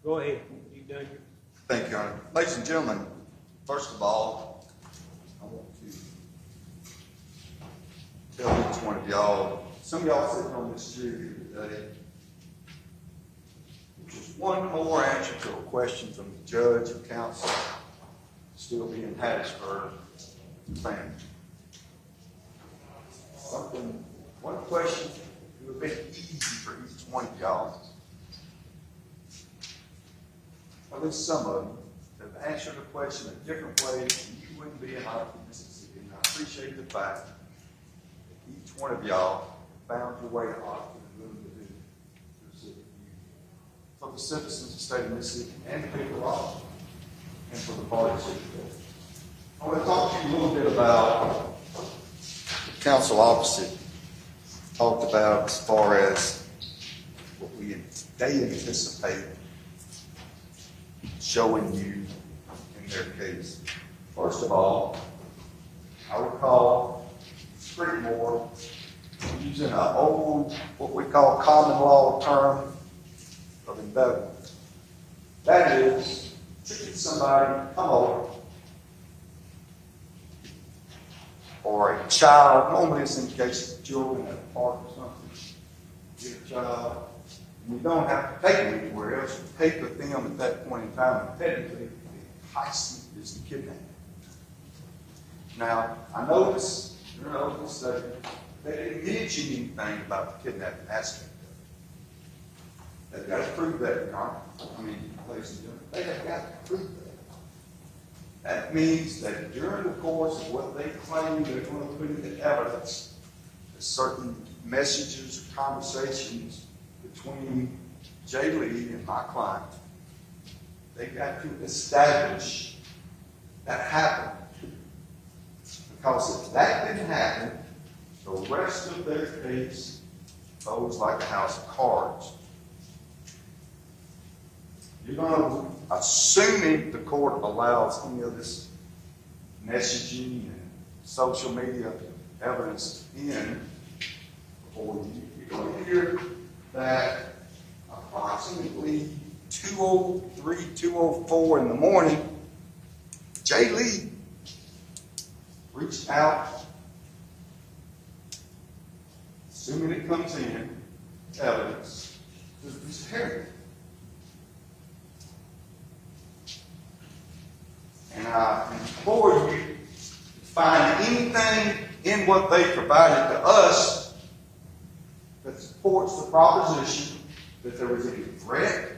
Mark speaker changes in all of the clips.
Speaker 1: Go ahead. You done your...
Speaker 2: Thank you, Your Honor. Ladies and gentlemen, first of all, I want to tell each one of y'all, some of y'all sitting on this jury here today, just one more answer to a question from the judge and counsel still being Hattiesburg family. One question it would have been easy for each one of y'all. At least some of them have answered the question a different way, and you wouldn't be in Ogden, Mississippi. And I appreciate the fact that each one of y'all found your way to Ogden and willing to do for the citizens of the state of Mississippi and the people of Ogden, and for the parties here today. I want to talk to you a little bit about the counsel opposite talked about as far as what they anticipate showing you in their case. First of all, I recall Creekmore using an old, what we call common law term of embezzlement. That is, tricking somebody to come over, or a child, normally it's in the case of children at a park or something, get a child, and you don't have to take them anywhere else. You take with them at that point in time, and technically, the heist is the kidnapping. Now, I noticed during the opening statement, they didn't mention anything about the kidnapping aspect of it. They've got to prove that, Your Honor. I mean, ladies and gentlemen, they have got to prove that. That means that during the course of what they claim they're going to put into evidence, certain messages or conversations between Jay Lee and my client, they got to establish that happened. Because if that didn't happen, the rest of their case goes like a house of cards. You're going to, assuming the court allows any of this messaging and social media evidence in before you, you're going to hear that approximately 2:03, 2:04 in the morning, Jay Lee reached out, assuming it comes in, evidence, to Mr. Herrington. And I implore you to find anything in what they provided to us that supports the proposition that there was any threat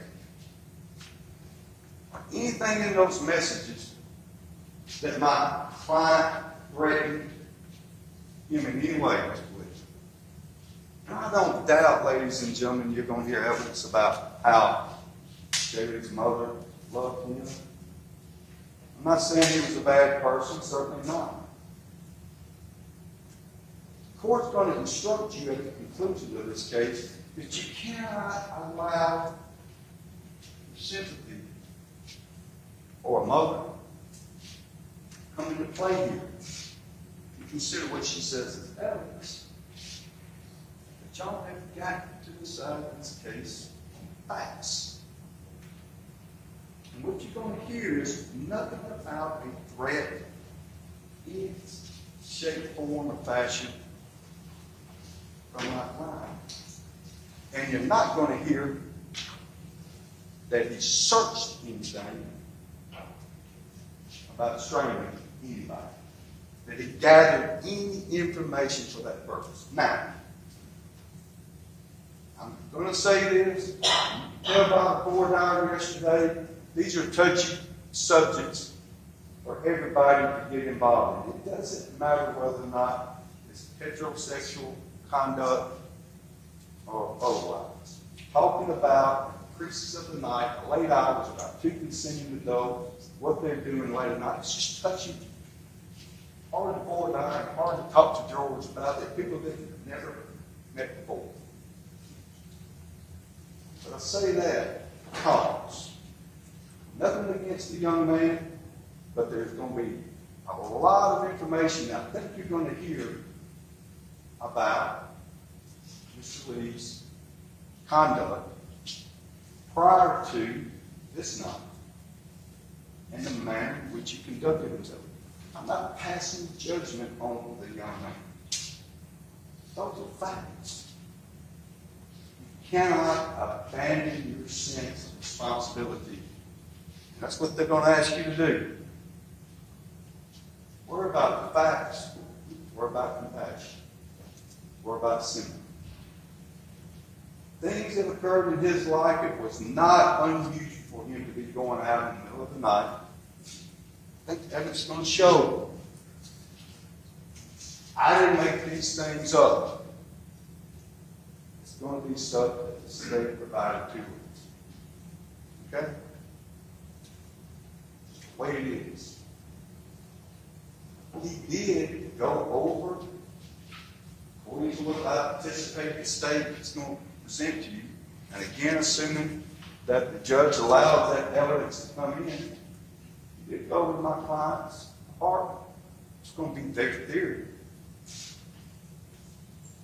Speaker 2: or anything in those messages that my client threatened him in any way with. And I don't doubt, ladies and gentlemen, you're going to hear evidence about how David's mother loved him. I'm not saying he was a bad person, certainly not. The court's going to instruct you at the conclusion of this case that you cannot allow sympathy or a mother come into play here. You consider what she says as evidence. But y'all have got to decide in this case on facts. And what you're going to hear is nothing about a threat in shape, form, or fashion from my client. And you're not going to hear that he searched anything about strangling anybody. That he gathered any information for that purpose. Now, I'm going to say this. You can tell by the board hour yesterday, these are touchy subjects for everybody to get involved in. It doesn't matter whether or not it's heterosexual conduct or otherwise. Talking about the creases of the night, the late hours, about two consenting adults, what they're doing late at night, it's just touchy. Hard to board hour, hard to talk to George about it. People that have never met before. But I say that because nothing against the young man, but there's going to be a lot of information I think you're going to hear about Mr. Lee's conduct prior to this night and the manner in which he conducted himself. I'm not passing judgment on the young man. Those are facts. You cannot abandon your sense of responsibility. That's what they're going to ask you to do. Worry about the facts. Worry about compassion. Worry about sin. Things that occurred in his life, it was not unusual for him to be going out in the middle of the night. I think the evidence is going to show. I didn't make these things up. It's going to be stuff that the state provided to us. Okay? The way it is. He did go over, according to what I anticipate the state is going to present to you, and again, assuming that the judge allowed that evidence to come in, he did go to my client's apartment. It's going to be their theory.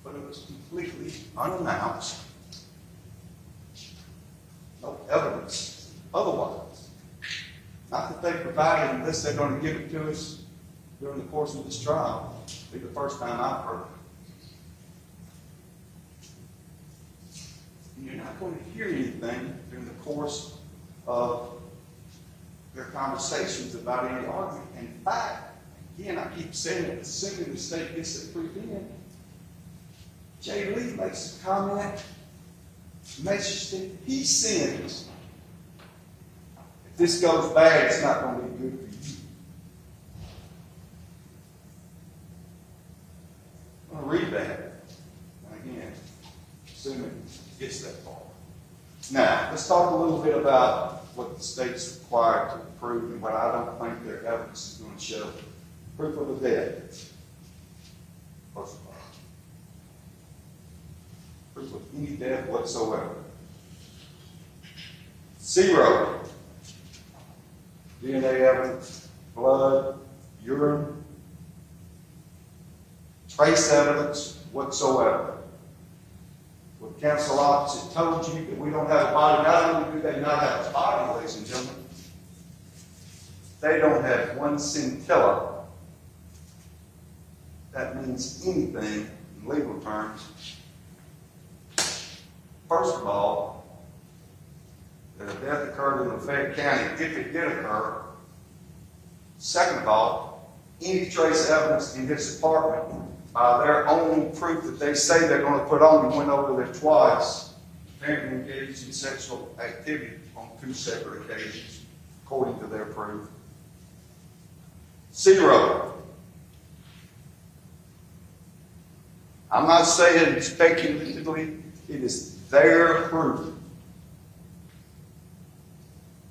Speaker 2: But it was completely unannounced. No evidence otherwise. Not that they provided unless they're going to give it to us during the course of this trial. It'll be the first time I've heard it. And you're not going to hear anything during the course of their conversations about any argument. In fact, again, I keep saying it, assuming the state gets the proof in, Jay Lee makes a comment, makes you think he sins. If this goes bad, it's not going to be good for you. I'm going to read that. And again, assuming it gets that far. Now, let's talk a little bit about what the state's required to prove and what I don't think their evidence is going to show. Proof of a death. First of all. Proof of any death whatsoever. 0. DNA evidence, blood, urine, trace evidence whatsoever. What counsel opposite told you that we don't have a body, not only do they not have a body, ladies and gentlemen, they don't have one scintilla. That means anything in legal terms. First of all, that a death occurred in Lafayette County if it did occur. Second of all, any trace evidence in his apartment by their own proof that they say they're going to put on, he went over there twice, apparently engaged in sexual activity on 2 separate occasions, according to their proof. 0. I'm not saying speculatively, it is their proof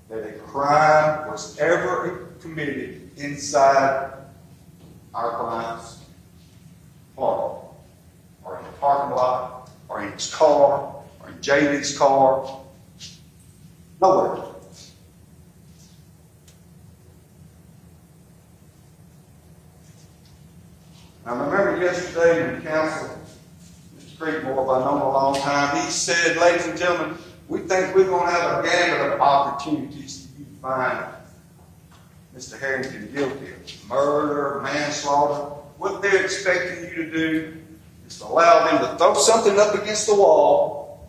Speaker 2: that a crime was ever committed inside our client's apartment, or in the parking lot, or in his car, or in Jalen's car. Nowhere. I remember yesterday in council, Mr. Creekmore, I've known a long time, he said, ladies and gentlemen, we think we're going to have a gamut of opportunities to find Mr. Herrington guilty of murder, manslaughter. What they're expecting you to do is to allow them to throw something up against the wall,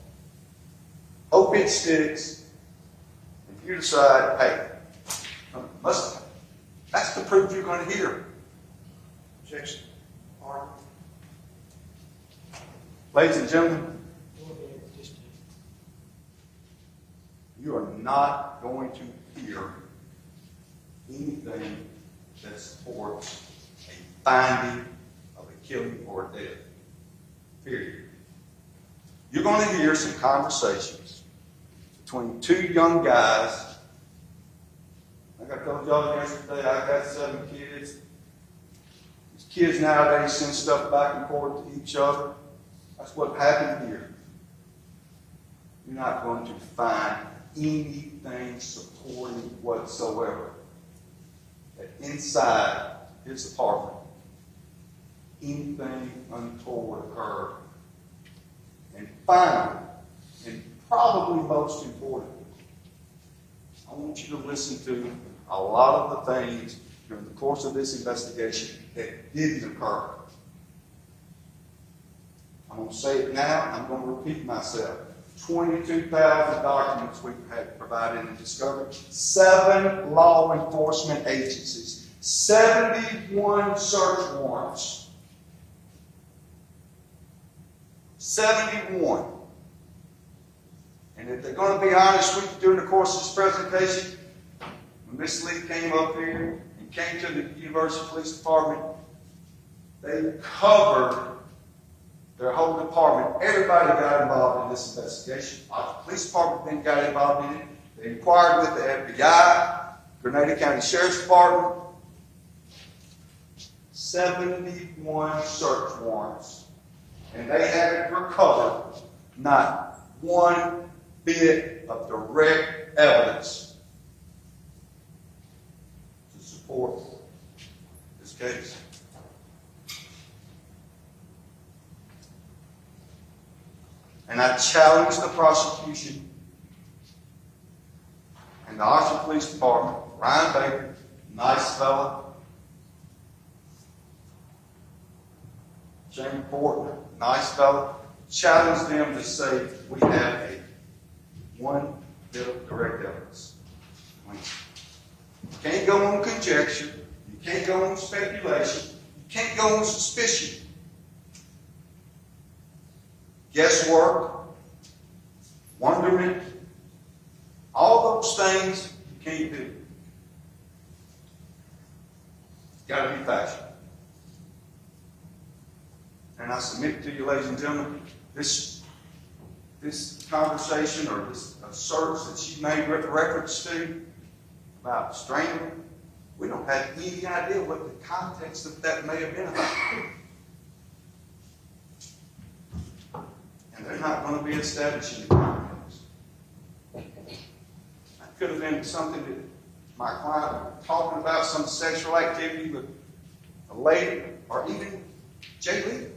Speaker 2: hope it sticks, and you decide, hey, that's the proof you're going to hear. Objection. Pardon. Ladies and gentlemen, you are not going to hear anything that supports a finding of a killing or a death. Period. You're going to hear some conversations between 2 young guys. Like I told y'all yesterday, I got 7 kids. These kids nowadays send stuff back and forth to each other. That's what happened here. You're not going to find anything supporting whatsoever that inside his apartment anything untoward occurred. And finally, and probably most importantly, want you to listen to a lot of the things during the course of this investigation that didn't occur. I'm going to say it now, and I'm going to repeat myself. 22,000 documents we've had provided and discovered, 7 law enforcement agencies, 71 search warrants. 71. And if they're going to be honest with you during the course of this presentation, when Miss Lee came up here and came to the University Police Department, they covered their whole department. Everybody got involved in this investigation. The police department then got involved in it. They inquired with the FBI, Grenada County Sheriff's Department. 71 search warrants. And they haven't recovered not one bit of direct evidence to support this case. And I challenge the prosecution and the Oxford Police Department, Ryan Baker, nice fella, Jamie Portman, nice fella, challenge them to say we have one bit of direct evidence. You can't go on conjecture, you can't go on speculation, you can't go on suspicion. Guesswork, wonderment, all those things you can't do. It's got to be factual. And I submit to you, ladies and gentlemen, this conversation or this search that she made reference to about strangling, we don't have any idea what the context of that may have been about. And they're not going to be establishing the context. That could have been something that my client was talking about, some sexual activity with a lady, or even Jay Lee.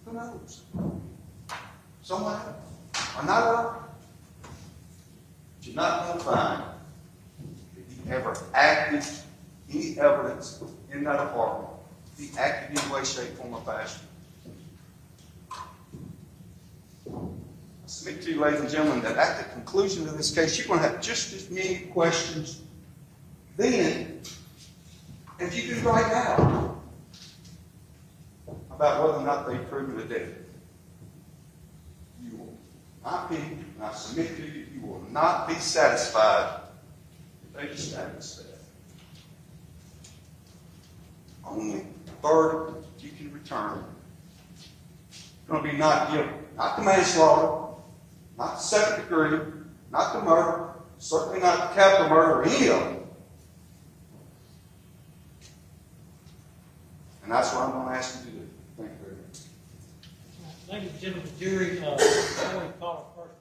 Speaker 2: Who knows? Someone else. Or not her. But you're not going to find that he ever acted any evidence in that apartment. He acted in any way, shape, form, or fashion. I submit to you, ladies and gentlemen, that at the conclusion of this case, you're going to have just as many questions then as you do right now about whether or not they've proven a debt. You will, in my opinion, and I submit to you, you will not be satisfied if they establish that. Only verdict you can return is going to be not guilty. Not the manslaughter, not the second degree, not the murder, certainly not the capital murder, or any of them. And that's what I'm going to ask you to do. Thank you very much.
Speaker 1: Ladies and gentlemen, the jury, before we call our first